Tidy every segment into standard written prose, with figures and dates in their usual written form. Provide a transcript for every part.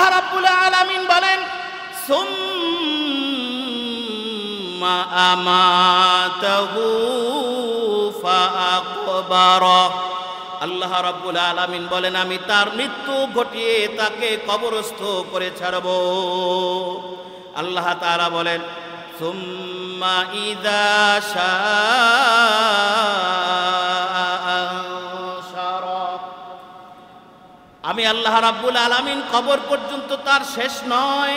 আল্লাহ রাব্বুল আলামিন বলেন সুম্মা আমাতাহু ফাআকবারা। আল্লাহ রাব্বুল আলামিন বলেন আমি তার মৃত্যু ঘটিয়ে তাকে কবরস্থ করে ছাড়ব। আল্লাহ তাআলা বলেন সুম্মা ইযা শাআ আনশারা। আমি আল্লাহ রাব্বুল আলামিন কবর পর্যন্ত তার শেষ নয়,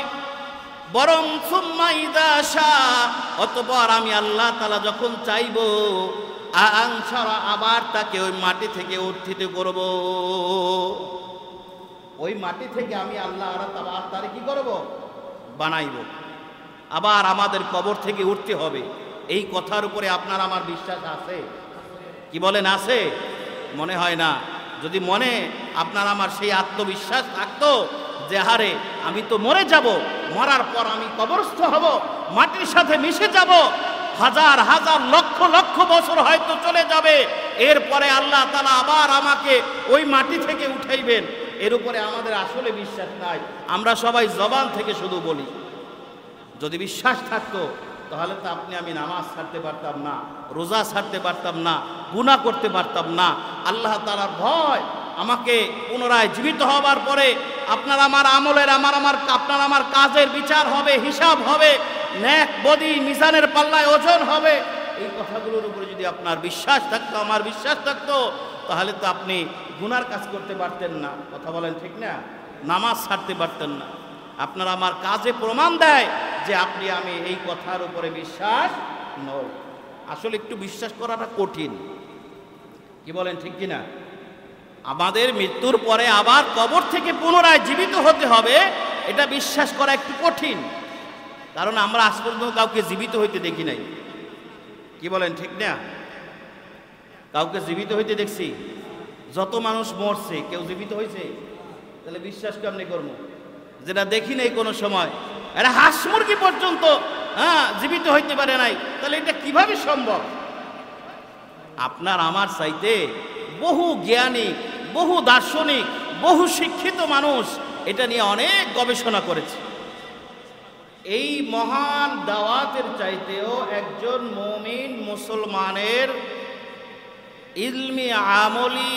বরং সুম্মা ইযা শাআ, অতঃপর আমি আল্লাহ তাআলা যখন চাইব আনশারা, আবার তাকে ওই মাটি থেকে উত্থিত করব। ওই মাটি থেকে আমি আল্লাহ আবার তারে কি করব? বানাইব। আবার আমাদের কবর থেকে উঠতে হবে। এই কথার উপরে আপনার আমার বিশ্বাস আছে? কি বলেন, আছে? মনে হয় না। যদি মনে আপনার আমার সেই আত্মবিশ্বাস থাকতো যে হারে আমি তো মরে যাব, মরার পর আমি কবরস্থ হব, মাটির সাথে মিশে যাব, হাজার হাজার লক্ষ লক্ষ বছর হয়তো চলে যাবে, এরপরে আল্লাহ তাআলা আবার আমাকে ওই মাটি থেকে উঠাইবেন, এর উপরে আমাদের আসলে বিশ্বাস নাই। আমরা সবাই জবান থেকে শুধু বলি। যদি বিশ্বাস থাকতো তাহলে তো আপনি আমি নামাজ ছাড়তে পারতাম না, রোজা ছাড়তে পারতাম না, গুনাহ করতে পারতাম না। আল্লাহ তাআলার ভয়, আমাকে পুনরায় জীবিত হবার পরে আপনার আমার আমলের আপনার আমার কাজের বিচার হবে, হিসাব হবে, নেক বদি মিজানের পাল্লায় ওজন হবে। এই কথাগুলোর উপরে যদি আপনার বিশ্বাস থাকতো, আমার বিশ্বাস থাকতো, তাহলে তো আপনি গুনার কাজ করতে পারতেন না। কথা বলেন ঠিক না? নামাজ ছাড়তে পারতেন না। আপনার আমার কাজে প্রমাণ দেয় যে আপনি আমি এই কথার উপরে বিশ্বাস নই। আসলে একটু বিশ্বাস করাটা কঠিন। কি বলেন, ঠিক কিনা? আমাদের মৃত্যুর পরে আবার কবর থেকে পুনরায় জীবিত হতে হবে, এটা বিশ্বাস করা একটু কঠিন। কারণ আমরা আজ পর্যন্ত কাউকে জীবিত হইতে দেখি নাই। কি বলেন, ঠিক না? কাউকে জীবিত হইতে দেখছি? যত মানুষ মরছে, কেউ জীবিত হয়েছে? তাহলে বিশ্বাস কেমনি করবো যেটা দেখি নাই কোনো সময়? এটা হাঁস মুরগি পর্যন্ত জীবিত হইতে পারে নাই, তাহলে এটা কিভাবে সম্ভব? আপনার আমার চাইতে বহু জ্ঞানী, বহু দার্শনিক, বহু শিক্ষিত মানুষ এটা নিয়ে অনেক গবেষণা করেছে। এই মহান দাওয়াতের চাইতেও একজন মুমিন মুসলমানের ইলমি আমলি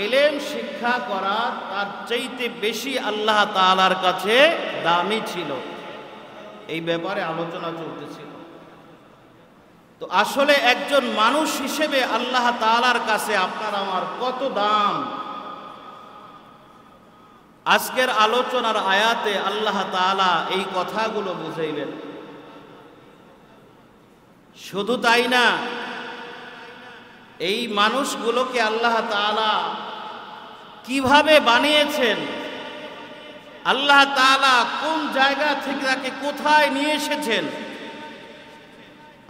এলেম শিক্ষা করা তার চাইতে বেশি আল্লাহ তাআলার কাছে দামি ছিল। এই ব্যাপারে আলোচনা চলতেছিল। তো আসলে একজন মানুষ হিসেবে আল্লাহ তাআলার কাছে আপনার আমার কত দাম, আজকের আলোচনার আয়াতে আল্লাহ তাআলা এই কথাগুলো বুঝাইবেন। শুধু তাই না, এই মানুষগুলোকে আল্লাহ তাআলা কিভাবে বানিয়েছেন, আল্লাহ তাআলা কোন জায়গা থেকে তাকে কোথায় নিয়ে এসেছেন,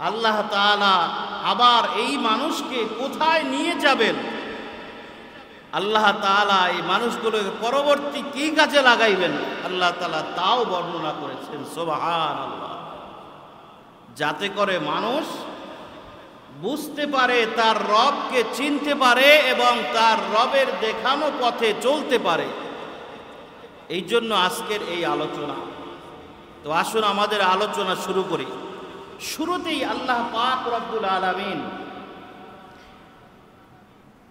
আল্লাহ তাআলা আবার এই মানুষকে কোথায় নিয়ে যাবেন, আল্লাহ তাআলা এই মানুষগুলোকে পরবর্তী কি কাজে লাগাইবেন, আল্লাহ তাআলা তাও বর্ণনা করেছেন। সুবহানাল্লাহ। যাতে করে মানুষ বুঝতে পারে, তার রবকে চিনতে পারে এবং তার রবের দেখানো পথে চলতে পারে। এই জন্য আজকের এই আলোচনা। তো আসুন আমাদের আলোচনা শুরু করি। শুরুতেই আল্লাহ পাক রব্বুল আলামিন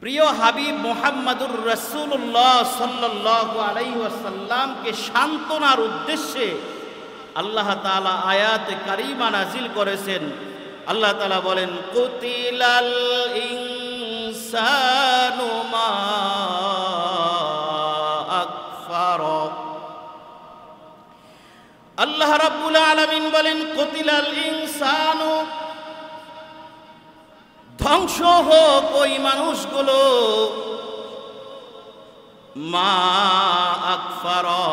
প্রিয় হাবিব মুহাম্মদুর রাসূলুল্লাহ সাল্লাল্লাহু আলাইহি ওয়াসাল্লামকে সান্ত্বনার উদ্দেশ্যে আল্লাহ তাআলা আয়াতে কারিমা নাজিল করেছেন। আল্লাহ তাআলা বলেন কুতিলাল ইনসানু মা আকফারা। আল্লাহ রাব্বুল আলামিন বলেন কুতিলাল ইনসানু, ধ্বংস হোক ওই মানুষগুলো, মা আকফারা,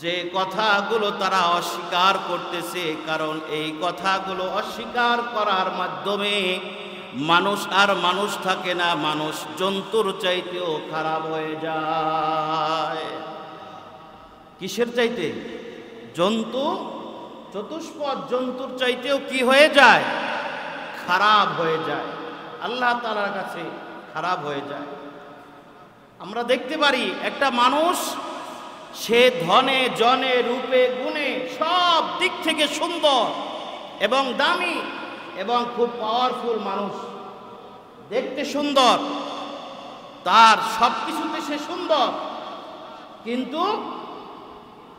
যে কথাগুলো তারা অস্বীকার করতেছে। কারণ এই কথাগুলো অস্বীকার করার মাধ্যমে মানুষ আর মানুষ থাকে না, মানুষ জন্তুর চাইতেও খারাপ হয়ে যায়। কিসের চাইতে? জন্তু, চতুষ্পদ জন্তুর চাইতেও কি হয়ে যায়? খারাপ হয়ে যায়, আল্লাহ তাআলার কাছে খারাপ হয়ে যায়। আমরা দেখতে পারি একটা মানুষ সে ধনে জনে রূপে গুণে সব দিক থেকে সুন্দর এবং দামি এবং খুব পাওয়ারফুল মানুষ, দেখতে সুন্দর, তার সব কিছুতে সে সুন্দর, কিন্তু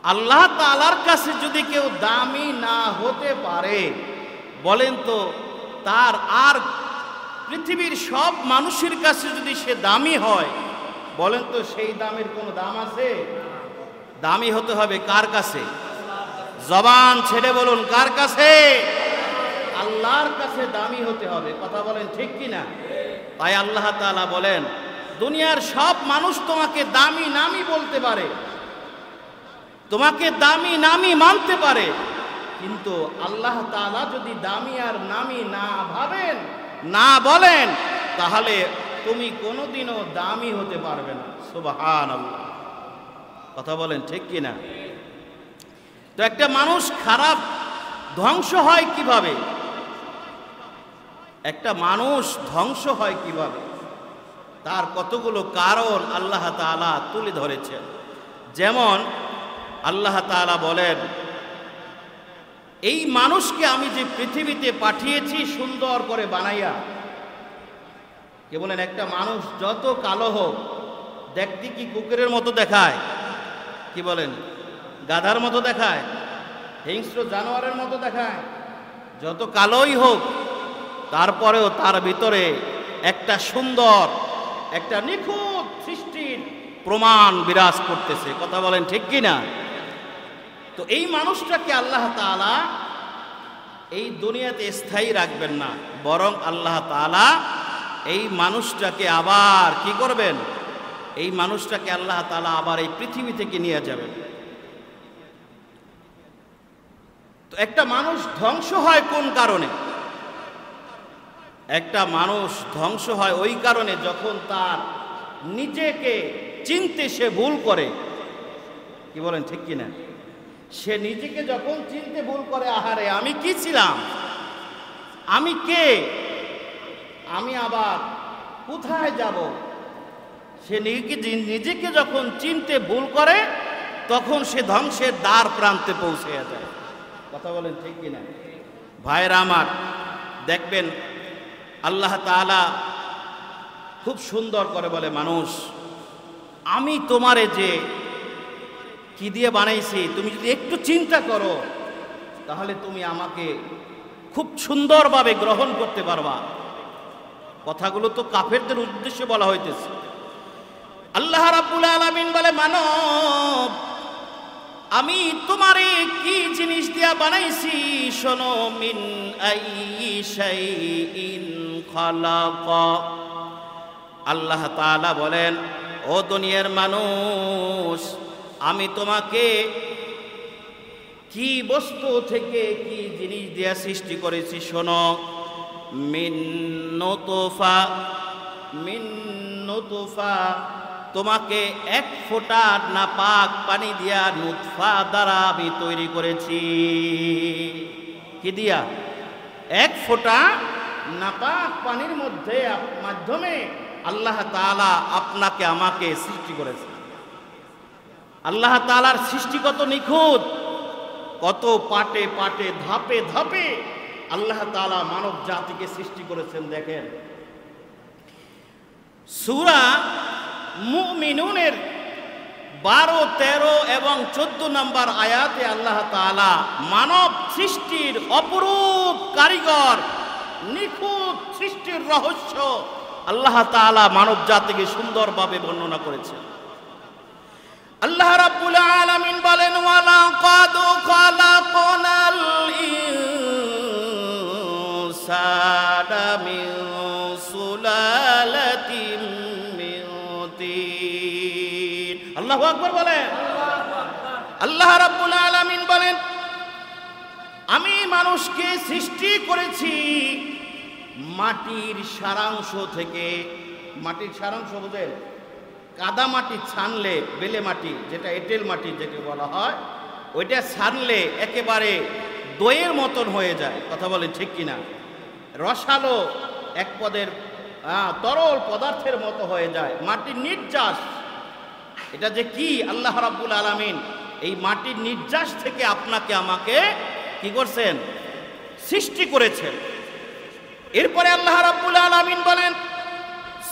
আল্লাহ তাআলার কাছে যদি কেউ দামি না হতে পারে, বলেন তো তার আর পৃথিবীর সব মানুষের কাছে যদি সে দামি হয়, বলেন তো সেই দামের কোনো দাম আছে? দামি হতে হবে কার কাছে? জবান ছেড়ে বলুন, কার কাছে? আল্লাহর কাছে দামি হতে হবে। কথা বলেন ঠিক কিনা? তাই আল্লাহ তাআলা বলেন, দুনিয়ার সব মানুষ তোমাকে দামি নামি বলতে পারে, তোমাকে দামি নামি মানতে পারে, কিন্তু আল্লাহ তাআলা যদি দামি আর নামি না ভাবেন, না বলেন, তাহলে তুমি কোনোদিনও দামি হতে পারবে না। সুবহানাল্লাহ। কথা বলেন ঠিক কিনা? তো একটা মানুষ খারাপ ধ্বংস হয় কিভাবে? একটা মানুষ ধ্বংস হয় কিভাবে? তার কতগুলো কারণ আল্লাহ তাআলা তুলে ধরেছেন। যেমন আল্লাহ তাআলা বলেন, এই মানুষকে আমি যে পৃথিবীতে পাঠিয়েছি সুন্দর করে বানাইয়া। কে বলেন, একটা মানুষ যত কালো হোক, দেখতে কি কুকুরের মতো দেখায়? কি বলেন, গাধার মতো দেখায়? হিংস্র জানোয়ারের মতো দেখায়? যত কালোই হোক, তারপরেও তার ভিতরে একটা সুন্দর, একটা নিখুঁত সৃষ্টির প্রমাণ বিরাজ করতেছে। কথা বলেন ঠিক কিনা? তো এই মানুষটাকে আল্লাহ তাআলা এই দুনিয়াতে স্থায়ী রাখবেন না, বরং আল্লাহ তাআলা এই মানুষটাকে আবার কি করবেন? এই মানুষটাকে আল্লাহ তাআলা আবার এই পৃথিবী থেকে নিয়ে যাবেন। তো একটা মানুষ ধ্বংস হয় কোন কারণে? একটা মানুষ ধ্বংস হয় ওই কারণে যখন তার নিজেকে চিনতে সে ভুল করে। কি বলেন ঠিক কিনা? সে নিজেকে যখন চিনতে ভুল করে, আহারে আমি কি ছিলাম, আমি কে, আমি আবার কোথায় যাব, সে নিজেকে যখন চিনতে ভুল করে, তখন সে ধ্বংসের দ্বার প্রান্তে পৌঁছে যায়। কথা বলেন ঠিক কিনা? ভাইরা আমার, দেখবেন আল্লাহ তাআলা খুব সুন্দর করে বলে, মানুষ আমি তোমারে যে কি দিয়ে বানাইছি, তুমি যদি একটু চিন্তা করো, তাহলে তুমি আমাকে খুব সুন্দরভাবে গ্রহণ করতে পারবা। কথাগুলো তো কাফেরদের উদ্দেশ্যে বলা হইতেছে। আল্লাহ রাব্বুল আলামিন বলে, মানব আমি তোমারে কি জিনিস দিয়া বানাইছি শোনো। মিন আইয়ি শাইইন খালাকা। আল্লাহ তাআলা বলেন, ও দুনিয়ার মানুষ, আমি তোমাকে কি বস্তু থেকে কি জিনিস দিয়া সৃষ্টি করেছি শোনো। মিন নুতফা, মিন নুতফা, তোমাকে এক ফোঁটা নাপাক পানি দিয়া নুতফা দ্বারা আমি তৈরি করেছি। কি দিয়া? এক ফোঁটা নাপাক পানির মধ্যে মাধ্যমে আল্লাহ তাআলা আপনাকে আমাকে সৃষ্টি করেছে। আল্লাহ তাআলার সৃষ্টি কত নিখুঁত, কত পাটে পাটে ধাপে ধাপে আল্লাহ তাআলা মানব জাতিকে সৃষ্টি করেছেন। দেখেন সূরা মুমিনুনের 12, 13 এবং 14 নম্বর আয়াতে আল্লাহ তাআলা মানব সৃষ্টির অপরূপ কারিগর, নিখুঁত সৃষ্টির রহস্য আল্লাহ তাআলা মানব জাতিকে সুন্দরভাবে বর্ণনা করেছেন। আল্লাহ রাব্বুল আলামিন বলেন, ওয়ালাকাদ খালাকনাল ইনসানা মিন সুলালাতিন মিন তিন। আল্লাহু আকবার বলেন। আল্লাহ রাব্বুল আলামিন বলেন, আমি মানুষকে সৃষ্টি করেছি মাটির সারাংশ থেকে। মাটির সারাংশ বুঝেন? কাদা মাটি ছানলে, বেলে মাটি যেটা এঁটেল মাটি যেটা বলা হয়, ওইটা ছানলে একেবারে দইয়ের মতন হয়ে যায়। কথা বলেন ঠিক কিনা? রসালো এক পদের তরল পদার্থের মতো হয়ে যায়। মাটির নির্যাস এটা যে কি আল্লাহ রাব্বুল আলামিন এই মাটির নির্যাস থেকে আপনাকে আমাকে কি করছেন, সৃষ্টি করেছেন। এরপরে আল্লাহ রাব্বুল আলামিন বলেন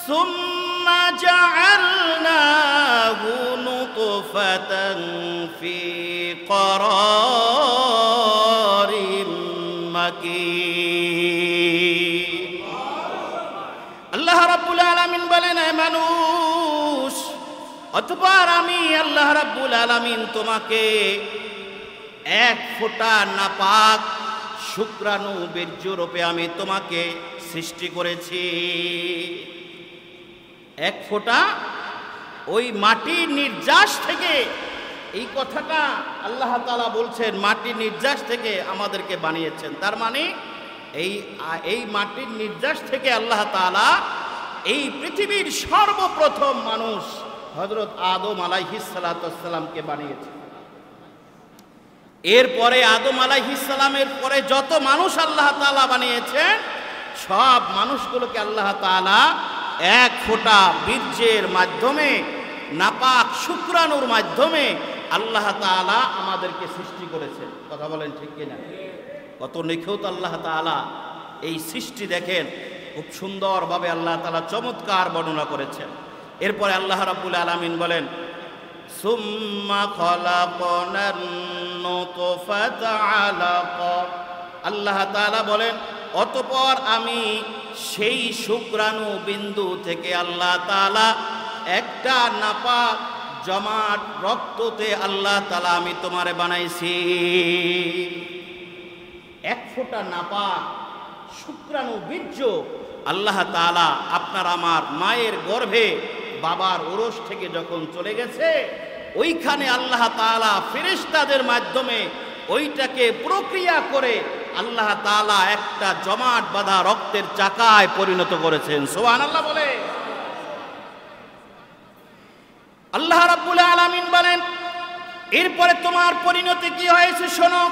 সুম্মা জাআলনাহু নুতফাতান ফি ক্বরারিম মাকিন। আল্লাহ রাব্বুল আলামিন বলেন হে মানুষ, অতঃপর আমি আল্লাহ রাব্বুল আলামিন তোমাকে এক ফোঁটা নাপাক শুক্রাণু বীর্য রূপে আমি তোমাকে সৃষ্টি করেছি। এক ফোঁটা ওই মাটির নির্যাস থেকে, এই কথাটা আল্লাহ তাআলা বলছেন মাটির নির্যাস থেকে আমাদেরকে বানিয়েছেন। তার মানে এই মাটির নির্যাস থেকে আল্লাহ তাআলা এই পৃথিবীর সর্বপ্রথম মানুষ হযরত আদম আলাইহিস সালামকে বানিয়েছেন। এরপরে আদম আলাইহিস সালামের পরে যত মানুষ আল্লাহ তাআলা বানিয়েছেন, সব মানুষগুলোকে আল্লাহ তাআলা এক ফোঁটা বীর্যের মাধ্যমে, নাপাক শুক্রাণুর মাধ্যমে আল্লাহ তাআলা আমাদেরকে সৃষ্টি করেছেন। কথা বলেন ঠিক কিনা? কত নিখুঁত আল্লাহ তাআলা এই সৃষ্টি, দেখেন খুব সুন্দরভাবে আল্লাহ তাআলা চমৎকার বর্ণনা করেছেন। এরপরে আল্লাহ রাব্বুল আলামিন বলেন সুম্মা খলাকনান নুতফাতা আলাকা। আল্লাহ তাআলা বলেন অতঃপর আমি সেই শুক্রাণু বিন্দু থেকে আল্লাহ তাআলা একটা নাপাক জমাট রক্ততে আল্লাহ তাআলা আমি তোমারে বানাইছি। এক ফোঁটা নাপাক শুক্রাণু বীর্য আল্লাহ তাআলা আপনার আমার মায়ের গর্ভে বাবার ওরস থেকে যখন চলে গেছে, ওইখানে আল্লাহ তাআলা ফেরেশতাদের মাধ্যমে ওইটাকে প্রক্রিয়া করে আল্লাহ তাআলা একটা জমাট বাঁধা রক্তের চাকায় পরিণত করেছেন। সুবহানাল্লাহ বলে। আল্লাহ রাব্বুল আলামিন বলেন এরপরে তোমার পরিণতি কি হয়েছে শোনো।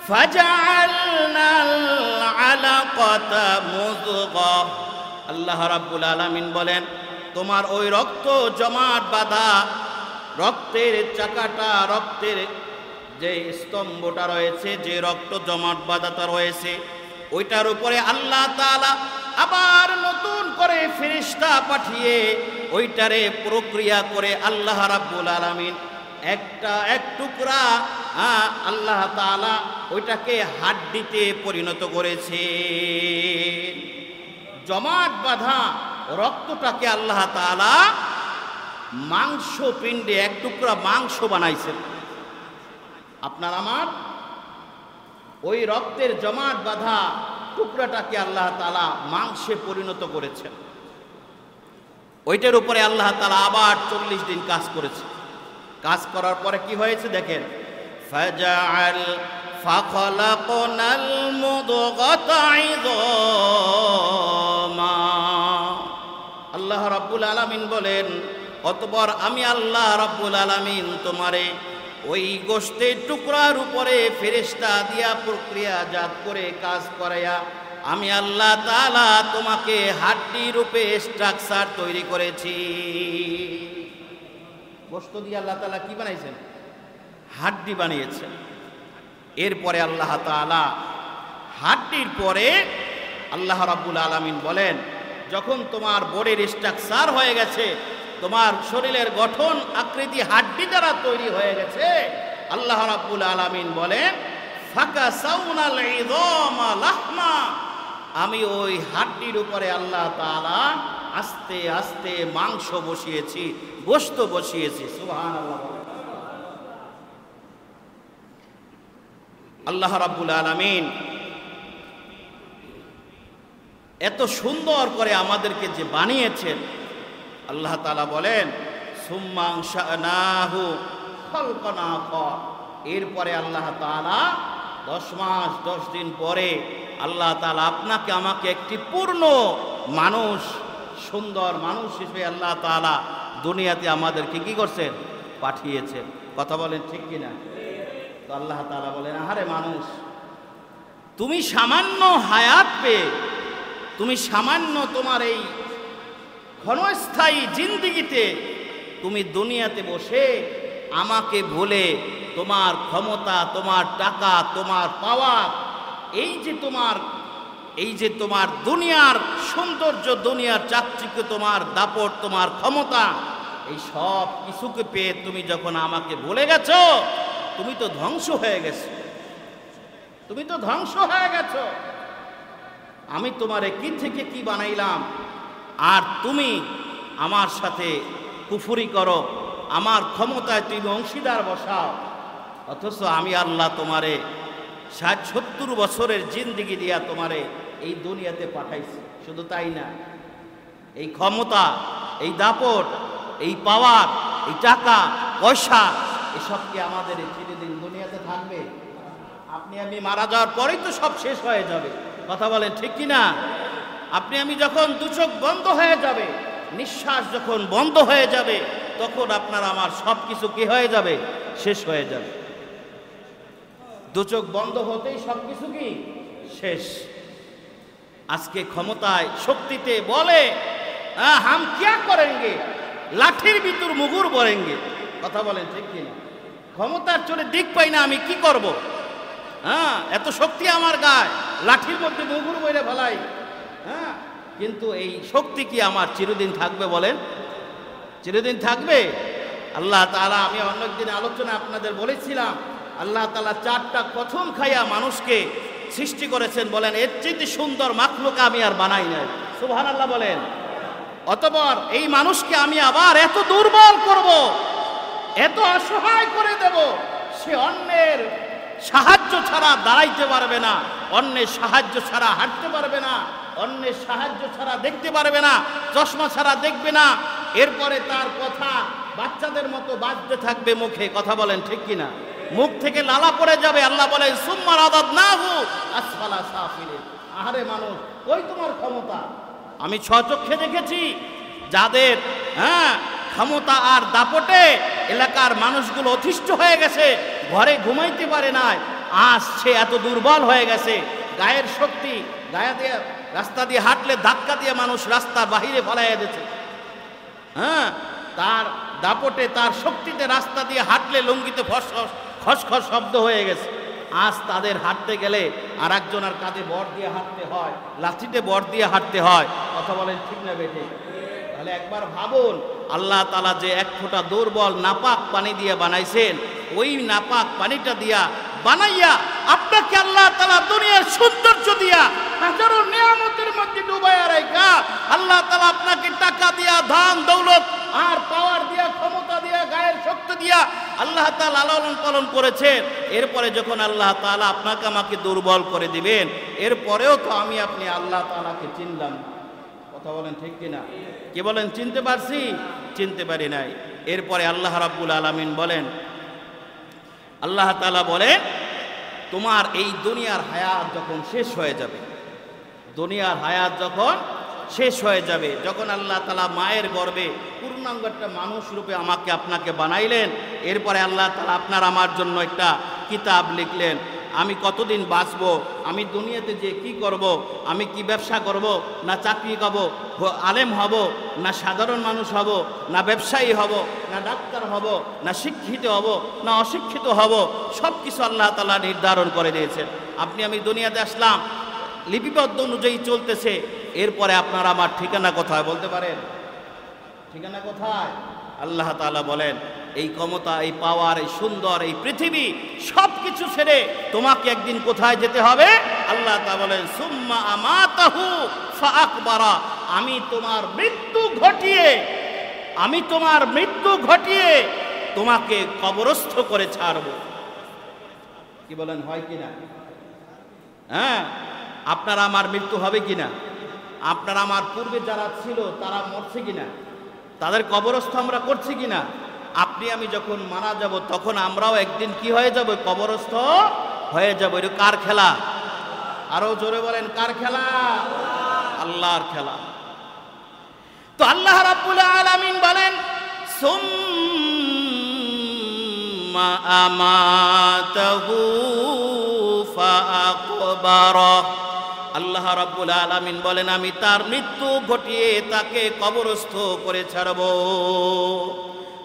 ফাজআলনাল আলাকাতা মুযগা। আল্লাহ রাব্বুল আলামিন বলেন তোমার ওই রক্ত জমাট বাঁধা রক্তের চাকাটা, রক্তের যে স্তম্ভটা রয়েছে, যে রক্ত জমাট বাঁধাটা রয়েছে, ওইটার উপরে আল্লাহ তাআলা আবার নতুন করে ফেরেশতা পাঠিয়ে ওইটারে প্রক্রিয়া করে আল্লাহ রাব্বুল আলামিন এক টুকরা আল্লাহ তাআলা ওইটাকে হাড্ডিতে পরিণত করেছে। জমাট বাঁধা রক্তটাকে আল্লাহ তাআলা মাংস পিণ্ডে এক টুকরা মাংস বানাইছেন। আপনার আমার ওই রক্তের জমাট বাঁধা টুকরাটাকে আল্লাহ তাআলা মাংসে পরিণত করেছেন। ওইটার উপরে আল্লাহ তাআলা আবার 40 দিন কাজ করেছে। কাজ করার পরে কি হয়েছে দেখেন, ফাখলাকনাল মুদগাতা ইযামা। আল্লাহ রাব্বুল আলামিন বলেন অতঃপর আমি আল্লাহ রাব্বুল আলামিন তোমারে ওই গোশতের টুকরার উপরে ফেরেশতা দিয়া প্রক্রিয়াজাত করে কাজ করাইয়া আমি আল্লাহ তাআলা তোমাকে হাড্ডি রূপে স্ট্রাকচার তৈরি করেছি। গোশত দিয়ে আল্লাহ তাআলা কি বানাইছেন? হাড্ডি বানিয়েছেন। এরপরে আল্লাহ তাআলা হাড্ডির পরে আল্লাহ রাব্বুল আলামিন বলেন যখন তোমার বডির স্ট্রাকচার হয়ে গেছে, তোমার শরীরের গঠন আকৃতি হাড্ডি দ্বারা তৈরি হয়ে গেছে, আল্লাহ রাব্বুল আলামিন বলেন ফাকাসাউনাল ইযামা লাহমা। আমি ওই হাড্ডির উপরে আল্লাহ তাআলা আস্তে আস্তে মাংস বসিয়েছি, গোশত বসিয়েছি। সুবহানাল্লাহ। আল্লাহ রাব্বুল আলামিন এত সুন্দর করে আমাদেরকে যে বানিয়েছেন, আল্লাহ তাআলা বলেন সুম্মা আনশানাহু খালকান আখর। এরপরে আল্লাহ তাআলা 10 মাস 10 দিন পরে আল্লাহ তাআলা আপনাকে আমাকে একটি পূর্ণ মানুষ, সুন্দর মানুষ হিসেবে আল্লাহ তাআলা দুনিয়াতে আমাদেরকে কি করছেন? পাঠিয়েছেন। কথা বলেন ঠিক কিনা? তো আল্লাহ তাআলা বলেন আহারে মানুষ, তুমি সামান্য হায়াত পেয়ে, তুমি সামান্য তোমার এই ক্ষণস্থায়ী জিন্দেগিতে তুমি দুনিয়াতে বসে আমাকে ভুলে তোমার ক্ষমতা, তোমার টাকা, তোমার পাওয়ার, এই যে তোমার দুনিয়ার সৌন্দর্য, দুনিয়ার চাকচিক্য, তোমার দাপট, তোমার ক্ষমতা, এই সব কিছুকে পেয়ে তুমি যখন আমাকে ভুলে গেছো, তুমি তো ধ্বংস হয়ে গেছো, তুমি তো ধ্বংস হয়ে গেছো। আমি তোমারে কি থেকে কি বানাইলাম, আর তুমি আমার সাথে কুফরি করো, আমার ক্ষমতায় তুমি অংশীদার বসাও। অথচ আমি আল্লাহ তোমারে 60-70 বছরের জিন্দিগি দিয়া তোমারে এই দুনিয়াতে পাঠাইছি। শুধু তাই না, এই ক্ষমতা, এই দাপট, এই পাওয়ার, এই টাকা পয়সা, এসব কি আমাদের চিরদিন দুনিয়াতে থাকবে? আপনি আমি মারা যাওয়ার পরেই তো সব শেষ হয়ে যাবে। কথা বলেন ঠিক কি না? আপনি আমি যখন দু চোখ বন্ধ হয়ে যাবে, নিঃশ্বাস যখন বন্ধ হয়ে যাবে, তখন আপনার আমার সব কিছু কি হয়ে যাবে? শেষ হয়ে যাবে। দু চোখ বন্ধ হতেই সব কিছু কি শেষ। আজকে ক্ষমতায়, শক্তিতে বলে হাম কিয়া করেঙ্গে, লাঠির ভিতর মুগুর বরেঙ্গে। কথা বলেন ঠিক কিনা? ক্ষমতার চলে দিক পাই না, আমি কি করব? এত শক্তি আমার গায়ে, লাঠির মধ্যে মুগুর বইরে ফেলাই। কিন্তু এই শক্তি কি আমার চিরদিন থাকবে? বলেন, চিরদিন থাকবে? আল্লাহ তাআলা, আমি অনেক দিন আলোচনা আপনাদের বলেছিলাম, আল্লাহ তাআলা 4টা কথম খাইয়া মানুষকে সৃষ্টি করেছেন। বলেন, এর চেয়ে সুন্দর মাখলুক আমি আর বানাই নাই। সুবহানাল্লাহ বলেন। অতঃপর এই মানুষকে আমি আবার এত দুর্বল করব, এত অসহায় করে দেব, সে অন্যের সাহায্য ছাড়া দাঁড়াইতে পারবে না, অন্যের সাহায্য ছাড়া হাঁটতে পারবে না, অন্যের সাহায্য ছাড়া দেখতে পারবে না, চশমা ছাড়া দেখবে না। এরপরে তার কথা বাচ্চাদের মতো বাজতে থাকবে মুখে। কথা বলেন ঠিক কিনা? মুখ থেকে লালা পড়ে যাবে। আল্লাহ বলেন, সুম্মা রাদাদনাহু আসফালা সাফিলিন। আহারে মানুষ, কই তোমার ক্ষমতা? আমি স্বচক্ষে দেখেছি যাদের ক্ষমতা আর দাপটে এলাকার মানুষগুলো অতিষ্ঠ হয়ে গেছে, ঘরে ঘুমাইতে পারে না, আজ সে এত দুর্বল হয়ে গেছে। গায়ের শক্তি, গায়ে দিয়ে রাস্তা দিয়ে হাঁটলে ধাক্কা দিয়ে মানুষ রাস্তা বাহিরে ফেলাইয়া দিচ্ছে। তার দাপটে, তার শক্তিতে রাস্তা দিয়ে হাঁটলে লুঙ্গিতে খসখস শব্দ হয়ে গেছে। আজ তাদের হাঁটতে গেলে আর একজনের কাঁধে বর দিয়ে হাঁটতে হয়, লাঠিতে বর দিয়ে হাঁটতে হয়। কথা বলেন ঠিক না বেঠে? তাহলে একবার ভাবুন, আল্লাহ তাআলা যে এক ফোঁটা দুর্বল নাপাক পানি দিয়ে বানাইছেন, ওই নাপাক পানিটা দিয়া বানাইয়া আপনাকে আল্লাহ তাআলা দুনিয়ার সৌন্দর্য দিয়া হাজারো নিয়ামতের মধ্যে ডুবাইয়া রাখা, আল্লাহ তাআলা আপনাকে টাকা দিয়া, ধন দৌলত আর পাওয়ার দিয়া, ক্ষমতা দিয়া, গায়ের শক্তি দিয়া আল্লাহ তাআলা লালন পালন করেছেন। এরপরে যখন আল্লাহ তাআলা আপনাকে আমাকে দুর্বল করে দিবেন, এরপরেও তো আমি আপনি আল্লাহ তাআলাকে চিনলাম না। কথা বলেন ঠিক কিনা? কে বলেন চিনতে পারছি? চিনতে পারি নাই। এরপরে আল্লাহ রাব্বুল আলামিন বলেন, আল্লাহ তাআলা বলেন, তোমার এই দুনিয়ার হায়াত যখন শেষ হয়ে যাবে, দুনিয়ার হায়াত যখন শেষ হয়ে যাবে, যখন আল্লাহ তাআলা মায়ের গর্ভে পূর্ণাঙ্গ একটা মানুষ রূপে আমাকে আপনাকে বানাইলেন, এরপরে আল্লাহ তাআলা আপনার আমার জন্য একটা কিতাব লিখলেন। আমি কতদিন বাঁচব, আমি দুনিয়াতে যে কি করব, আমি কি ব্যবসা করব, না চাকরি করব, আলেম হব, না সাধারণ মানুষ হব, না ব্যবসায়ী হব, না ডাক্তার হব, না শিক্ষিত হব, না অশিক্ষিত হব, সব কিছু আল্লাহ তাআলা নির্ধারণ করে দিয়েছেন। আপনি আমি দুনিয়াতে আসলাম, লিপিবদ্ধ অনুযায়ী চলতেছে। এরপরে আপনার আমার ঠিকানা কোথায় বলতে পারেন? ঠিকানা কোথায়? আল্লাহ তাআলা বলেন, এই ক্ষমতা, এই পাওয়ার, এই সুন্দর এই পৃথিবী সব কিছু ছেড়ে তোমাকে একদিন কোথায় যেতে হবে? আল্লাহ তাআলা বলেন, সুম্মা আমাতাহু ফাআকবারা। আমি তোমার মৃত্যু ঘটিয়ে তোমাকে কবরস্থ করে ছাড়ব। কি বলেন, হয় কিনা? আপনার আমার মৃত্যু হবে কিনা? আপনার আমার পূর্বে যারা ছিল তারা মরছে কিনা? তাদের কবরস্থ আমরা করছি কিনা? আপনি আমি যখন মারা যাব, তখন আমরাও একদিন কি হয়ে যাব? কবরস্থ হয়ে যাব। এটা কার খেলা? আরো জোরে বলেন, কার খেলা? আল্লাহর খেলা। তো আল্লাহ রাব্বুল আলামিন বলেন, সুম্মা আমাতাহু ফাআকবারা। আল্লাহ রাব্বুল আলামিন বলেন, আমি তার মৃত্যু ঘটিয়ে তাকে কবরস্থ করে ছাড়ব।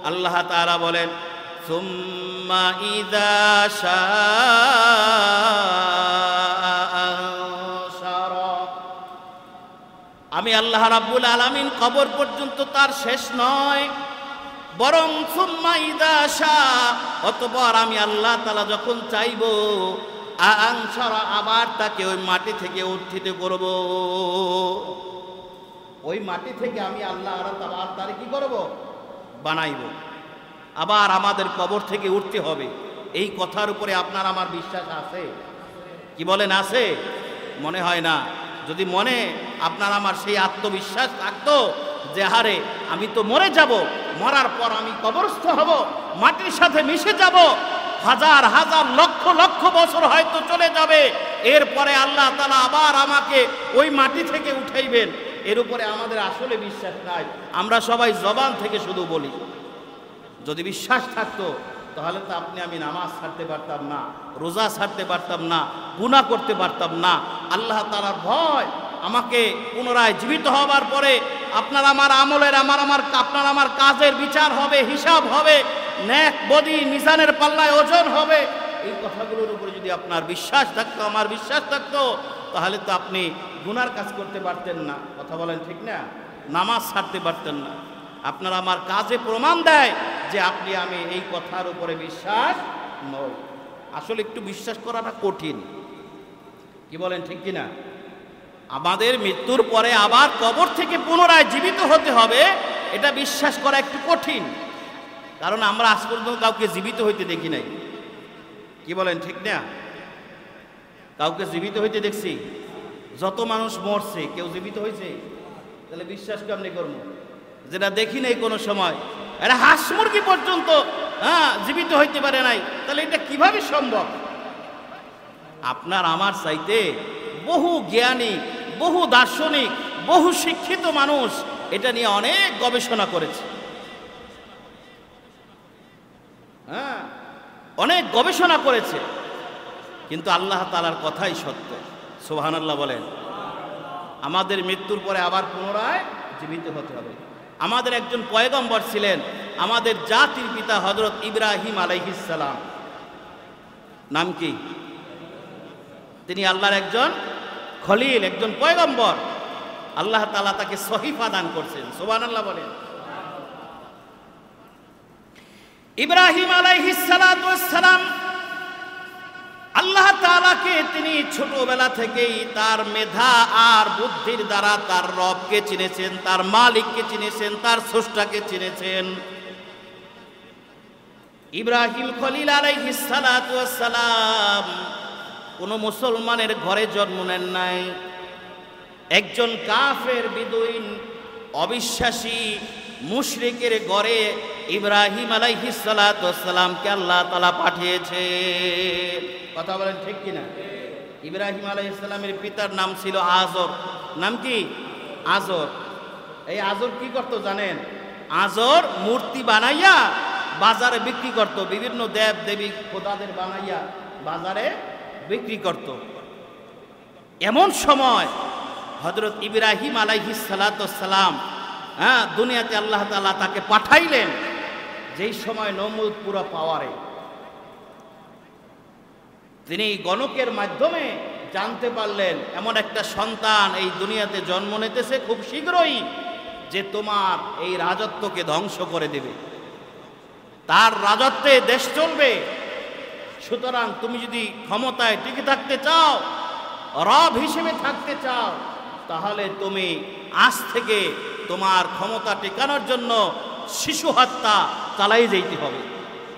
আল্লাহ তাআলা বলেন সুম্মা ইযা শাআ আনশারা। আমি আল্লাহ রাব্বুল আলামিন কবর পর্যন্ত তার শেষ নয়, বরং সুম্মা ইযা শাআ, অতঃপর আমি আল্লাহ তাআলা যখন চাইব আনশারা, আবার তাকে ওই মাটি থেকে উত্থিত করব। ওই মাটি থেকে আমি আল্লাহ তার কি করব? বানাইব। আবার আমাদের কবর থেকে উঠতে হবে। এই কথার উপরে আপনার আমার বিশ্বাস আছে? কি বলেন আছে? মনে হয় না। যদি মনে আপনার আমার সেই আত্মবিশ্বাস থাকতো যে হারে আমি তো মরে যাব, মরার পর আমি কবরস্থ হব, মাটির সাথে মিশে যাব, হাজার হাজার লক্ষ লক্ষ বছর হয়তো চলে যাবে, এরপরে আল্লাহ তাআলা আবার আমাকে ওই মাটি থেকে উঠাইবেন, এর উপরে আমাদের আসলে বিশ্বাস নাই। আমরা সবাই জবান থেকে শুধু বলি। যদি বিশ্বাস থাকতো তাহলে তো আপনি আমি নামাজ ছাড়তে পারতাম না, রোজা ছাড়তে পারতাম না, গুনাহ করতে পারতাম না। আল্লাহ তাআলার ভয়, আমাকে পুনরায় জীবিত হবার পরে আপনার আমার আমলের আপনার আমার কাজের বিচার হবে, হিসাব হবে, নেক বদি মিজানের পাল্লায় ওজন হবে। এই কথাগুলোর উপরে যদি আপনার বিশ্বাস থাকতো, আমার বিশ্বাস থাকতো, তাহলে তো আপনি গুনার কাজ করতে পারতেন না। কথা বলেন ঠিক না? নামাজ ছাড়তে পারতেন না। আপনার আমার কাজে প্রমাণ দেয় যে আপনি আমি এই কথার উপরে বিশ্বাস নই। আসলে একটু বিশ্বাস করাটা কঠিন। কি বলেন ঠিক কিনা? আমাদের মৃত্যুর পরে আবার কবর থেকে পুনরায় জীবিত হতে হবে, এটা বিশ্বাস করা একটু কঠিন। কারণ আমরা আজ পর্যন্ত কাউকে জীবিত হইতে দেখি নাই। কি বলেন ঠিক না? কাউকে জীবিত হইতে দেখছি? যত মানুষ মরছে কেউ জীবিত হয়েছে? তাহলে বিশ্বাস কেমনি করবো? যেটা দেখি নাই কোনো সময়, এটা হাঁস মুরগি পর্যন্ত জীবিত হইতে পারে নাই, তাহলে এটা কিভাবে সম্ভব? আপনার আমার চাইতে বহু জ্ঞানী, বহু দার্শনিক, বহু শিক্ষিত মানুষ এটা নিয়ে অনেক গবেষণা করেছে। অনেক গবেষণা করেছে, কিন্তু আল্লাহ তাআলার কথাই সত্য। সুবহানাল্লাহ বলেন। আমাদের মৃত্যুর পরে আবার পুনরায় জীবিত হতে হবে। আমাদের একজন পয়গম্বর ছিলেন, আমাদের জাতির পিতা হযরত ইব্রাহিম আলাইহিস সালাম। নাম কি? তিনি আল্লাহর একজন খলিল, একজন পয়গম্বর। আল্লাহ তাআলা তাকে সহিফা দান করছেন। সুবহানাল্লাহ বলেন। ইব্রাহিম আলাইহিস সালাতু ওয়াস সালাম আল্লাহ তাআলাকে তিনি ছোটবেলা থেকেই তার মেধা আর বুদ্ধির দ্বারা তার রবকে চিনেছেন, তার মালিককে চিনেছেন, তার স্রষ্টাকে চিনেছেন। ইব্রাহিম খলিল আলাইহিস সালাতু ওয়াস সালাম কোন মুসলমানের ঘরে জন্ম নেন নাই। একজন কাফের, বিদুইন, অবিশ্বাসী মুশরিকের ঘরে ইব্রাহিম আলাইহিস সালাতু ওয়াস সালামকে আল্লাহ তাআলা পাঠিয়েছে। কথা বলেন ঠিক কিনা? ইব্রাহিম আলাইহিস সালামের পিতার নাম ছিল আজর। নাম কি? আজর। এই আজর কি করতো জানেন? আজর মূর্তি বানাইয়া বাজারে বিক্রি করত, বিভিন্ন দেব দেবী খোদাদের বানাইয়া বাজারে বিক্রি করত। এমন সময় হযরত ইব্রাহিম আলাইহিস সালাতু ওয়াস সালাম দুনিয়াতে আল্লাহ তাআলা তাকে পাঠাইলেন, যেই সময় নমরুদ পুরো পাওয়ারে। তিনি গণকের মাধ্যমে জানতে পারলেন এমন একটা সন্তান এই দুনিয়াতে জন্ম নিতেছে খুব শীঘ্রই, যে তোমার এই রাজত্বকে ধ্বংস করে দেবে, তার রাজত্বে দেশ চলবে। সুতরাং তুমি যদি ক্ষমতায় টিকে থাকতে চাও, রব হিসেবে থাকতে চাও, তাহলে তুমি আজ থেকে তোমার ক্ষমতা টিকানোর জন্য শিশু হত্যা চালাই যেতে হবে।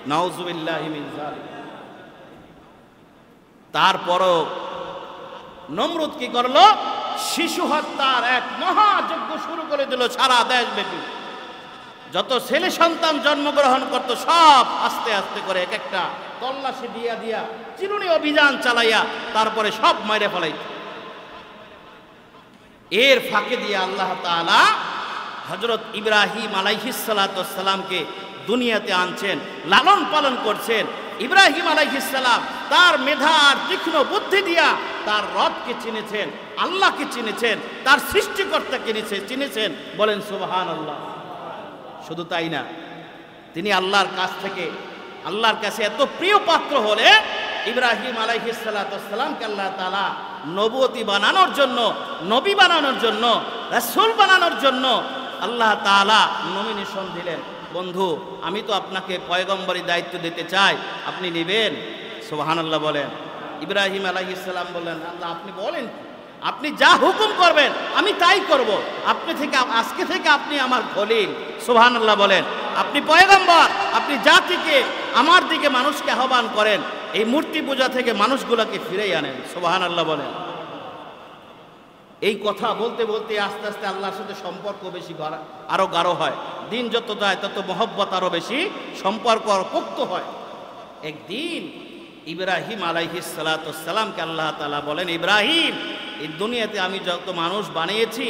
নাউজুবিল্লাহি মিন যালিক। তারপরও নমরুদ কি করলো? শিশু হত্যার এক মহাযজ্ঞ শুরু করে দিল সারা দেশব্যাপী। যত ছেলে সন্তান জন্মগ্রহণ করত সব আস্তে আস্তে করে এক একটা তল্লাশি দিয়া দিয়া চিরুনি অভিযান চালাইয়া তারপরে সব মেরে ফেলাই। এর ফাঁকে দিয়ে আল্লাহ তাআলা হযরত ইব্রাহিম আলাইহিস সালাতু ওয়াস সালামকে দুনিয়াতে আনছেন, লালন পালন করছেন। ইব্রাহিম আলাইহিস সালাম তার মেধা আর তীক্ষ্ণ বুদ্ধি দিয়া তার রবকে চিনেছেন, আল্লাহকে চিনেছেন, তার সৃষ্টিকর্তাকে চিনেছেন। বলেন সুবহানাল্লাহ। শুধু তাই না, তিনি আল্লাহর কাছ থেকে আল্লাহর কাছে এত প্রিয় পাত্র হলে ইব্রাহিম আলাইহিস সালামকে আল্লাহ তাআলা নবুয়তি বানানোর জন্য, নবী বানানোর জন্য, রাসূল বানানোর জন্য আল্লাহ তাআলা নমিনেশন দিলেন। বন্ধু, আমি তো আপনাকে পয়গম্বরী দায়িত্ব দিতে চাই, আপনি নেবেন? সুবহানাল্লাহ বলেন। ইব্রাহিম আলাইহিস সালাম বললেন, আল্লাহ আপনি বলেন, আপনি যা হুকুম করবেন আমি তাই করব। আজকে থেকে আপনি আমার খলিল। সুবহানাল্লাহ বলেন। আপনি পয়গম্বর, আপনি জাতিকে আমার দিকে মানুষকে আহ্বান করেন, এই মূর্তি পূজা থেকে মানুষগুলোকে ফিরেই আনেন। সুবহানাল্লাহ বলেন। এই কথা বলতে বলতে আস্তে আস্তে আল্লাহর সাথে সম্পর্ক বেশি আরো গাঢ় হয়। দিন যত যায় তত মহব্বত আরো বেশি, সম্পর্ক আরো পোক্ত হয়। একদিন ইব্রাহিম আলাইহিস সালামকে আল্লাহ তাআলা বলেন, ইব্রাহিম, এই দুনিয়াতে আমি যত মানুষ বানিয়েছি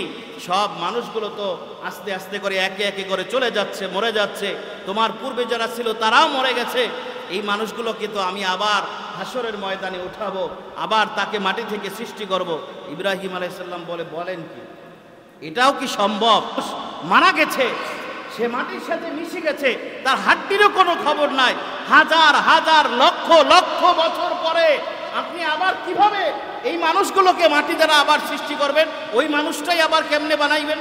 সব মানুষগুলো তো আস্তে আস্তে করে একে একে করে চলে যাচ্ছে, মরে যাচ্ছে। তোমার পূর্বে যারা ছিল তারাও মরে গেছে। এই মানুষগুলোকে তো আমি আবার হাসরের ময়দানে উঠাবো, আবার তাকে মাটি থেকে সৃষ্টি করব। ইব্রাহিম আলাইহিস সালাম বলেন কি এটাও কি সম্ভব? মারা গেছে, সে মাটির সাথে মিশে গেছে, তার হাড্ডিরও কোনো খবর নাই। হাজার হাজার লক্ষ লক্ষ বছর পরে আপনি আবার কিভাবে এই মানুষগুলোকে মাটি দ্বারা আবার সৃষ্টি করবেন? ওই মানুষটাই আবার কেমনে বানাইবেন?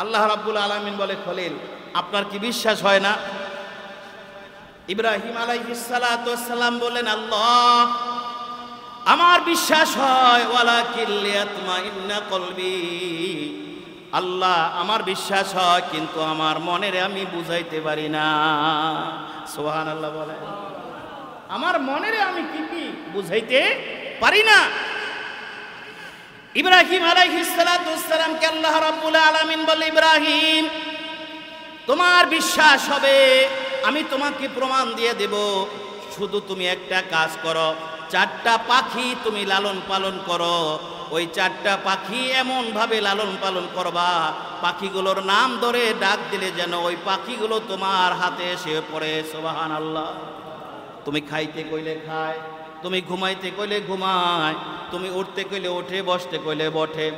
আল্লাহ রাব্বুল আলামিন বলে, খলিল, আপনার কি বিশ্বাস হয় না? ইব্রাহিম আলাইহিস সালাম বলেন, আল্লাহ আমার বিশ্বাস হয়, ওয়ালাকিন লিয়াতমাইন্না কলবি। আল্লাহ আমার বিশ্বাস হয়, কিন্তু আমার মনের আমি বুঝাইতে পারি না। সুবহানাল্লাহ বলেন। আমার মনের আমি কি বুঝাইতে পারি না। ইব্রাহিম আলাইহিস সালামকে আল্লাহ রাব্বুল আলামিন বলে, ইব্রাহিম তোমার বিশ্বাস হবে, আমি তোমাকে প্রমাণ দিয়ে দেব। শুধু তুমি একটা কাজ করো, 4টা পাখি তুমি লালন পালন করো। ওই 4টা পাখি এমন ভাবে লালন পালন করবা, পাখিগুলোর নাম ধরে ডাক দিলে যেন ওই পাখিগুলো তোমার হাতে এসে পড়ে। সুবহানাল্লাহ। তুমি খাইতে কইলে খায়, তুমি ঘুমাইতে কইলে ঘুমায়, তুমি উঠতে কইলে ওঠে, বসতে কইলে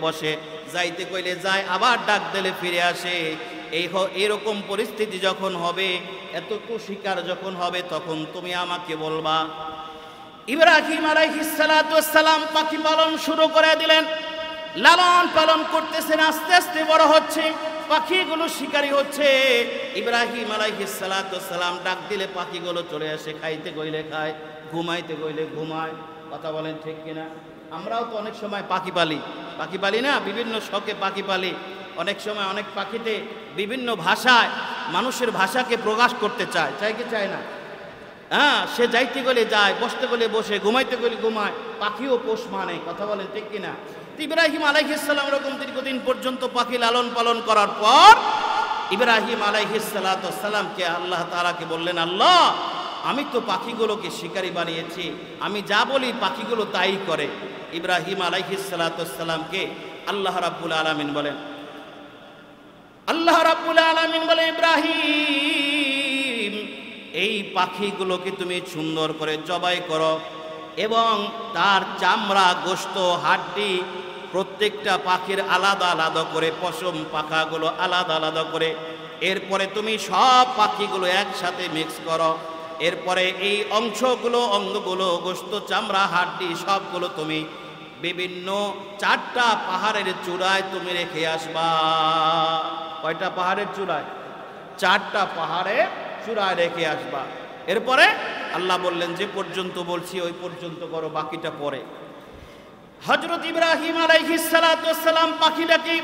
বসে, যাইতে কইলে যায়, আবার ডাক দিলে ফিরে আসে। এইরকম পরিস্থিতি যখন হবে, এতটুকু শিকার যখন হবে, তখন তুমি আমাকে বলবা। ইব্রাহিম আলাইহিস সালাম পাখি পালন শুরু করে দিলেন, লালন পালন করতেছেন, আস্তে আস্তে বড় হচ্ছে, পাখিগুলো শিকারী হচ্ছে। ইব্রাহিম আলাইহিস সালাম ডাক দিলে পাখিগুলো চলে আসে, খাইতে কইলে খায়, ঘুমাইতে কইলে ঘুমায়। কথা বলেন ঠিক কিনা? আমরাও তো অনেক সময় পাখি পালি না, বিভিন্ন শখে পাখি পালি। অনেক সময় অনেক পাখিতে বিভিন্ন ভাষায় মানুষের ভাষাকে প্রকাশ করতে চায় কি চায় না? হ্যাঁ, সে যাইতে গেলে যায়, বসতে গেলে বসে, ঘুমাইতে গেলে ঘুমায়, পাখিও পোষ মানে। কথা বলেন ঠিক কিনা? ইব্রাহিম আলাইহিস সালাম এরকম দীর্ঘদিন পর্যন্ত পাখি লালন পালন করার পর ইব্রাহিম আলাইহিস সালামকে আল্লাহ তাআলাকে বললেন, আল্লাহ আমি তো পাখিগুলোকে শিকারী বানিয়েছি, আমি যা বলি পাখিগুলো তাই করে। ইব্রাহিম আলাইহিস সালামকে আল্লাহ রাব্বুল আলামিন বলেন, ইব্রাহিম এই পাখিগুলোকে তুমি সুন্দর করে জবাই করো এবং তার চামড়া, গোশত, হাড্ডি প্রত্যেকটা পাখির আলাদা আলাদা করে, পশম পাখাগুলো আলাদা আলাদা করে, এরপরে তুমি সব পাখিগুলো একসাথে মিক্স করো। এরপরে এই অংশগুলো, অঙ্গগুলো, গোশত, চামড়া, হাড্ডি সবগুলো তুমি বিভিন্ন 4টা পাহাড়ের চূড়ায় তুমি রেখে আসবা। কয়টা পাহাড়ের চূড়ায়? 4টা পাহাড়ের চূড়ায় রেখে আসবা। এরপরে আল্লাহ বললেন, যে পর্যন্ত বলছি ওই পর্যন্ত করো, বাকিটা পরে। হযরত ইব্রাহিম আলাইহিস সালাম পাখিটাকে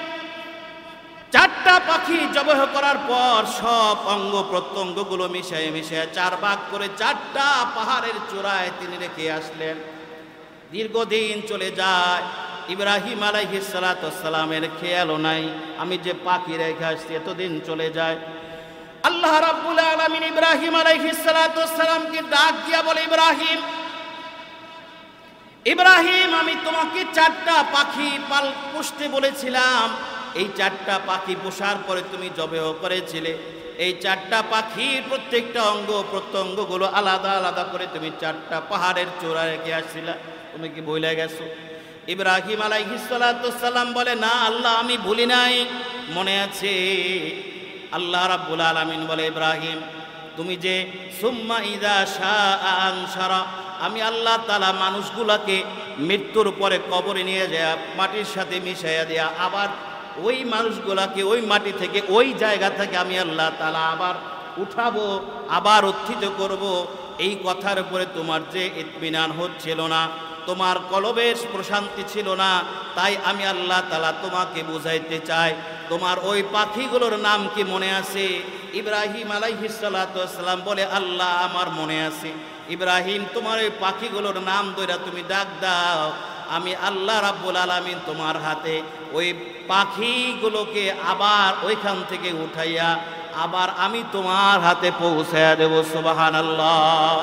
4টা পাখি জবাই করার পর সব অঙ্গ প্রত্যঙ্গগুলো মিশিয়ে 4 ভাগ করে 4টা পাহাড়ের চূড়ায় তিনি রেখে আসলেন। দীর্ঘদিন চলে যায়, ইব্রাহিম আলাইহিস সালামের খেয়ালও নাই আমি যে পাখি রেখে আসছি, এতদিন চলে যায়। আল্লাহ রাব্বুল আলামিন ইব্রাহিম আলাইহিস সালামকে ডাক দিয়া বলে, ইব্রাহিম আমি তোমাকে 4টা পাখি পুষতে বলেছিলাম, এই 4টা পাখি পোষার পরে তুমি জবেহ করেছিলে। এই 4টা পাখির প্রত্যেকটা অঙ্গ প্রত্যঙ্গগুলো আলাদা আলাদা করে তুমি 4টা পাহাড়ের চূড়া রেখে আসছিলা, তুমি কি ভুলে গেছো? ইব্রাহিম আলাইহিস সালাম বলে, না আল্লাহ আমি ভুলি নাই, মনে আছে। আল্লাহ রাব্বুল আলামিন বলে, ইব্রাহিম তুমি যে সুম্মা ইযা শাআ আনশারা, আমি আল্লাহ তাআলা মানুষগুলোকে মৃত্যুর পরে কবরে নিয়ে যায় মাটির সাথে মিশাইয়া দেয়া, আবার ওই মানুষগুলোকে ওই মাটি থেকে ওই জায়গা থেকে আমি আল্লাহ তাআলা আবার উঠাবো, আবার উত্থিত করব। এই কথার উপরে তোমার যে ইতমিনান হচ্ছিল না, তোমার কলবের প্রশান্তি ছিল না, তাই আমি আল্লাহ তাআলা তোমাকে বুঝাইতে চাই। তোমার ওই পাখিগুলোর নাম কি মনে আছে? ইব্রাহিম আলাইহিস সালাতু ওয়াস সালাম বলে, আল্লাহ আমার মনে আছে। ইব্রাহিম তোমার ওই পাখিগুলোর নাম ধরে তুমি ডাক দাও, আমি আল্লাহ রাব্বুল আলামিন তোমার হাতে ওই পাখিগুলোকে আবার ওইখান থেকে উঠাইয়া আবার আমি তোমার হাতে পৌঁছায়া দেব। সুবহানাল্লাহ।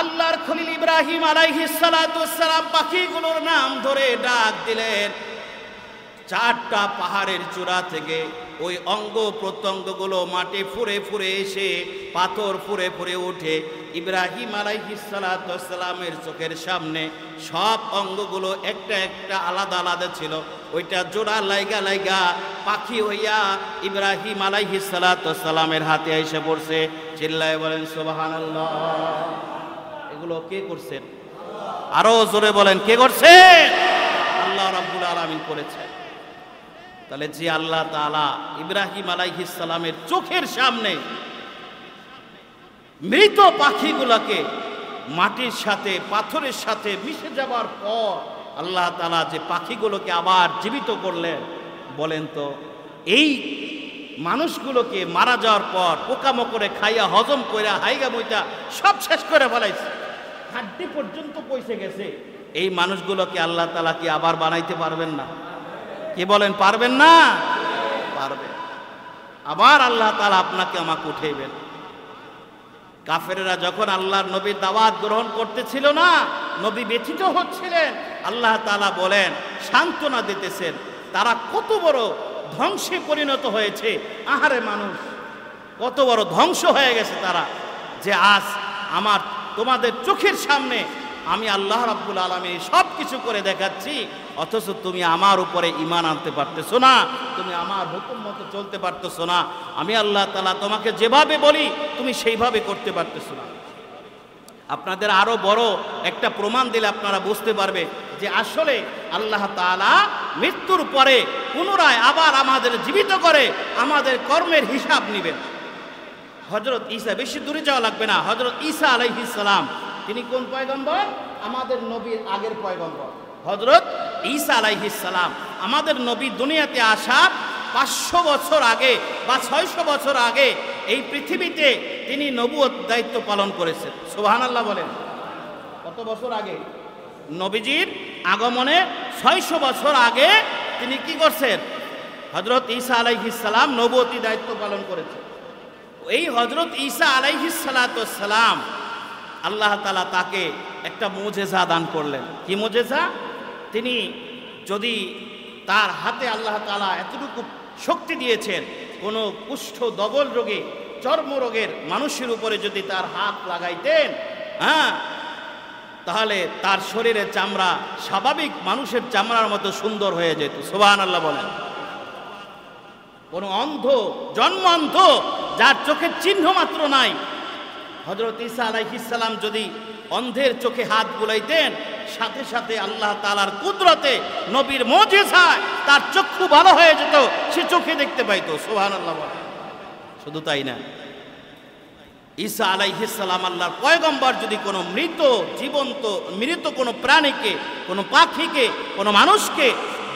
আল্লাহর খলিল ইব্রাহিম আলাইহিস সালাতু ওয়াস সালাম পাখিগুলোর নাম ধরে ডাক দিলেন। চারটা পাহাড়ের চূড়া থেকে ওই অঙ্গ প্রত্যঙ্গগুলো মাটি ফুঁড়ে ফুঁড়ে এসে পাথর ফুঁড়ে ফুঁড়ে উঠে ইব্রাহিম আলাইহিস সালাতু ওয়াস সালামের চোখের সামনে সব অঙ্গগুলো একটা একটা আলাদা আলাদা ছিল। ওইটা জোড়া লাইগা লাইগা পাখি হইয়া ইব্রাহিম আলাইহিস সালাতু ওয়াস সালামের হাতে এসে পড়ছে। চিল্লায় বলেন সুবহানাল্লাহ। এগুলো কে করছেন? আরো জোরে বলেন, কে করছে? আল্লাহ রাব্বুল আলামিন করেছেন। তাহলে যে আল্লাহ তাআলা ইব্রাহিম আলাইহিস সালামের চোখের সামনে মৃত পাখিগুলোকে মাটির সাথে পাথরের সাথে মিশে যাবার পর আল্লাহ তাআলা যে পাখিগুলোকে আবার জীবিত করলেন, বলেন তো এই মানুষগুলোকে মারা যাওয়ার পর পোকামাকড়ে খাইয়া হজম করে হাইগা বইটা সব শেষ করে ফেলাইছে, হাড্ডি পর্যন্ত পয়সে গেছে। এই মানুষগুলোকে আল্লাহ তাআলা কি আবার বানাইতে পারবেন না? কি বলেন, পারবেন না? পারবেন। আবার আল্লাহ তাআলা আপনাকে আমাকে উঠাইবেন। কাফেরেরা যখন আল্লাহর নবীর দাওয়াত গ্রহণ করতেছিল না, নবী ব্যথিত হচ্ছিলেন, আল্লাহ তাআলা বলেন, সান্ত্বনা দিতেছেন, তারা কত বড় ধ্বংসে পরিণত হয়েছে। আহারে মানুষ, কত বড় ধ্বংস হয়ে গেছে তারা, যে আজ আমার তোমাদের চোখের সামনে আমি আল্লাহ রাব্বুল আলামিন সব কিছু করে দেখাচ্ছি, অথচ তুমি আমার উপরে ঈমান আনতে পারতেছো না, তুমি আমার হুকুম মতো চলতে পারতেছো না। আমি আল্লাহ তাআলা তোমাকে যেভাবে বলি তুমি সেইভাবে করতে পারতেছো না। আপনাদের আরো বড় একটা প্রমাণ দিলে আপনারা বুঝতে পারবে যে আসলে আল্লাহ তাআলা মৃত্যুর পরে পুনরায় আবার আমাদের জীবিত করে আমাদের কর্মের হিসাব নেবেন। হযরত ঈসা, বেশি দূরে যাওয়া লাগবে না, হযরত ঈসা আলাইহিস সালাম তিনি কোন পয়গম্বর? আমাদের নবীর আগের পয়গম্বর হযরত ঈসা আলাইহিস সালাম। আমাদের নবী দুনিয়াতে আসার 500 বছর আগে বা 600 বছর আগে এই পৃথিবীতে তিনি নবুয়ত দায়িত্ব পালন করেছেন। সুবহানাল্লাহ বলেন। কত বছর আগে? নবীজির আগমনে 600 বছর আগে তিনি কি করছেন? হযরত ঈসা আলাইহিস সালাম নবুয়তি দায়িত্ব পালন করেছেন। এই হযরত ঈসা আলাইহিস সালাতু ওয়াস সালাম আল্লাহ তাআলা তাকে একটা মুজিজা দান করলেন। কি মুজিজা? তিনি যদি তার হাতে আল্লাহ তাআলা এতটুকু শক্তি দিয়েছেন, কোনো কুষ্ঠ দবল রোগে চর্মরোগের মানুষের উপরে যদি তার হাত লাগাইতেন, তাহলে তার শরীরের চামড়া স্বাভাবিক মানুষের চামড়ার মতো সুন্দর হয়ে যেত। সুবহানাল্লাহ বলেন। কোন অন্ধ, জন্ম অন্ধ, যার চোখের চিহ্ন মাত্র নাই, হযরত ঈসা আলাইহিস সালাম যদি অন্ধের চোখে হাত বুলাইতেন, সাথে সাথে আল্লাহ তাআলার কুদরতে নবীর মুজিজায় তার চক্ষু ভালো হয়ে যেত, সে চোখে দেখতে পাইতো। সুবহানাল্লাহ। শুধু তাই না, ঈসা আলাইহিস সালাম আল্লাহর পয়গম্বর যদি কোনো মৃত কোনো প্রাণীকে, কোনো পাখিকে, কোনো মানুষকে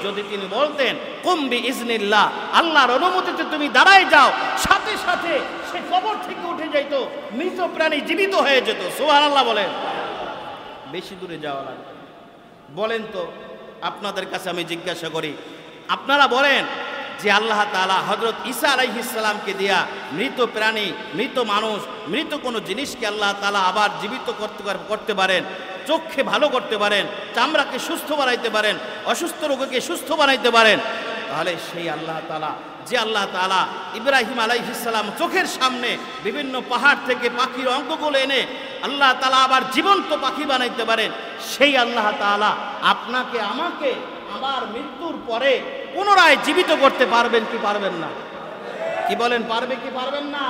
যদি তিনি বলতেন কুম বিইজনিল্লাহ, আল্লাহর অনুমতিতে তুমি দাঁড়ায় যাও, সাথে সাথে সে কবর থেকে উঠে যাইত, মৃত প্রাণী জীবিত হয়ে যেত। সুবহানাল্লাহ বলেন। বেশি দূরে যাওয়া লাগবে। বলেন তো, আপনাদের কাছে আমি জিজ্ঞাসা করি, আপনারা বলেন যে আল্লাহ তাআলা হযরত ঈসা আলাইহিস সালামকে দিয়া মৃত প্রাণী, মৃত মানুষ, মৃত কোনো জিনিসকে আল্লাহ তাআলা আবার জীবিত করতে পারেন, চোখকে ভালো করতে পারেন, চামড়াকে সুস্থ বানাইতে পারেন, অসুস্থ রোগীকে সুস্থ বানাইতে পারেন, তাহলে সেই আল্লাহ তাআলা, যে আল্লাহ তাআলা ইব্রাহিম আলাইহিস সালাম চোখের সামনে বিভিন্ন পাহাড় থেকে পাখির অঙ্গগুলো এনে আল্লাহ তাআলা আবার জীবন্ত পাখি বানাইতে পারেন, সেই আল্লাহ তাআলা আপনাকে আমাকে আবার মৃত্যুর পরে পুনরায় জীবিত করতে পারবেন কি পারবেন না? কি বলেন, পারবে কি পারবেন না?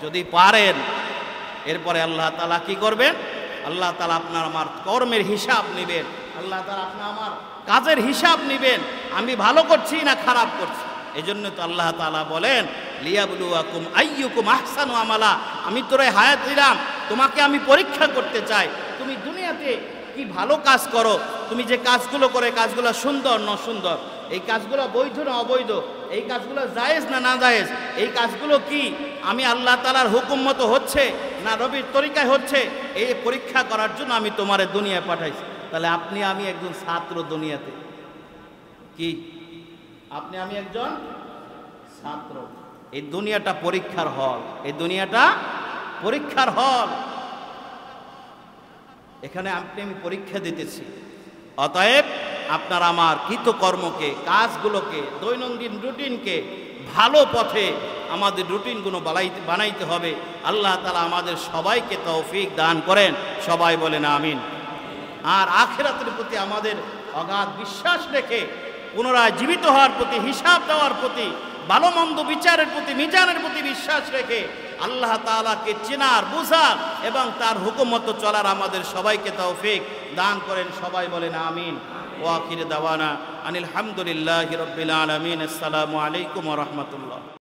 যদি পারেন, এরপরে আল্লাহ তাআলা কি করবেন? আল্লাহ তাআলা আপনার আমার কর্মের হিসাব নেবেন, আল্লাহ তাআলা আপনার আমার কাজের হিসাব নেবেন, আমি ভালো করছি না খারাপ করছি। এজন্য তো আল্লাহ তাআলা বলেন, লিয়াবলুয়াকুম আইয়ুকুম আহসানু আমালা, আমি তোরে হায়াত দিলাম, তোমাকে আমি পরীক্ষা করতে চাই, তুমি দুনিয়াতে কি ভালো কাজ করো, তুমি যে কাজগুলো করে কাজগুলো সুন্দর না সুন্দর, এই কাজগুলো বৈধ না অবৈধ, এই কাজগুলো জায়েজ না না জায়েজ, এই কাজগুলো কি আমি আল্লাহ তাআলার হুকুম মতো হচ্ছে না নবীর তরিকায় হচ্ছে, এই পরীক্ষা করার জন্য আমি তোমারে দুনিয়ায় পাঠাইছি। তাহলে আপনি আমি একজন ছাত্র দুনিয়াতে, কি আপনি আমি একজন ছাত্র। এই দুনিয়াটা পরীক্ষার হল, এই দুনিয়াটা পরীক্ষার হল, এখানে আপনি আমি পরীক্ষা দিতেছি। অতএব আপনার আমার কৃতকর্মকে, কাজগুলোকে, দৈনন্দিন রুটিনকে ভালো পথে আমাদের রুটিনগুলো বানাইতে হবে। আল্লাহ তাআলা আমাদের সবাইকে তৌফিক দান করেন, সবাই বলেন আমিন। আর আখিরাতের প্রতি আমাদের অগাধ বিশ্বাস রেখে পুনরায় জীবিত হওয়ার প্রতি, হিসাব দেওয়ার প্রতি, ভালো মন্দ বিচারের প্রতি, মিজানের প্রতি বিশ্বাস রেখে আল্লাহ তাআলাকে চেনার, বুঝার এবং তার হুকুম মতো চলার আমাদের সবাইকে তৌফিক দান করেন, সবাই বলেন আমিন। ওয়া আখির দাওয়ানা আনিল হামদুলিল্লাহি রাব্বিল আলামিন। আসসালামু আলাইকুম ওয়া রাহমাতুল্লাহ।